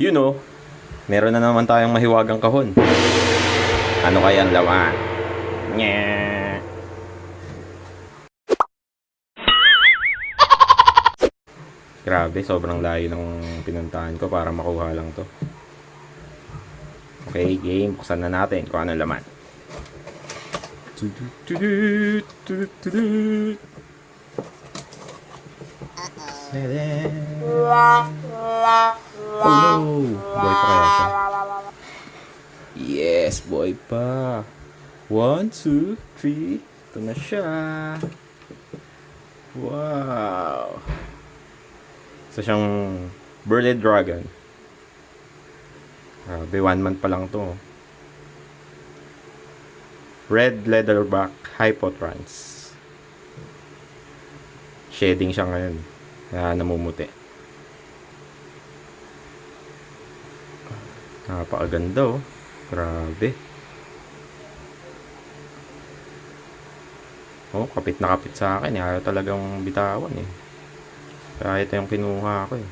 You know, meron na naman tayong mahiwagang kahon. Ano kaya ang laman? Nya. Grabe, sobrang layo ng pinuntahan ko para makuha lang to. Okay, game. Buksan na natin kung ano laman. Oh no! Boy pa kaya siya? Yes, boy pa. 1, 2, 3. Ito na siya. Wow! Isa siyang Burled Dragon. Grabe, 1 month pa lang to. Red Leatherback Hypotrans. Shedding siya ngayon. Kaya namumuti. Napakaganda oh. Grabe. Oh, kapit na kapit sa akin. Ayaw talagang bitawan eh. Kaya ito yung kinuha ko eh.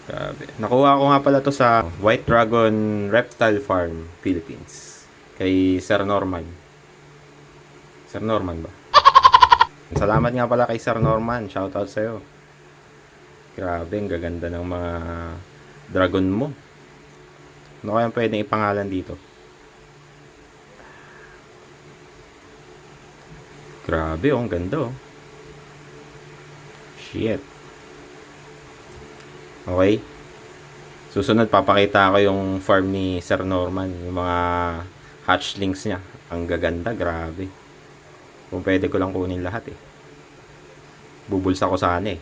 Grabe. Nakuha ko nga pala to sa White Dragon Reptile Farm, Philippines. Kay Sir Norman. Sir Norman ba? Salamat nga pala kay Sir Norman. Shoutout sa'yo. Grabe, ang gaganda ng mga dragon mo. Ano kaya pwedeng ipangalan dito? Grabe, oh, ang ganda oh. Shit. Okay. Susunod, papakita ko yung farm ni Sir Norman. Yung mga hatchlings niya. Ang gaganda, grabe. Kung pwede ko lang kunin lahat eh. Bubulsa ko sana eh.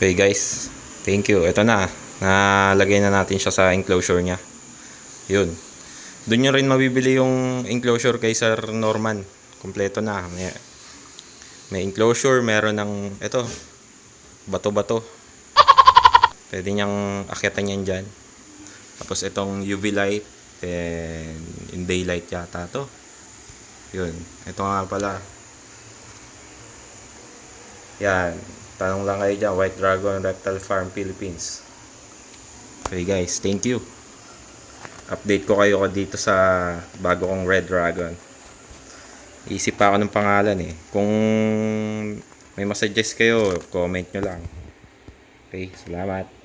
Okay guys, thank you. Ito na, nalagay na natin siya sa enclosure niya. Yun. Doon nyo rin mabibili yung enclosure kay Sir Norman. Kompleto na. May enclosure, meron ng, ito, bato-bato. Pwede niyang akyatan yan dyan. Tapos itong UV light, and in daylight yata to. Yun. Ito nga pala. Yan. Tanong lang kayo dyan, White Dragon Reptile Farm, Philippines. Okay guys, thank you. Update ko kayo dito sa bago kong Red Dragon. Isip pa ako ng pangalan eh. Kung may masuggest kayo, comment nyo lang. Okay, salamat.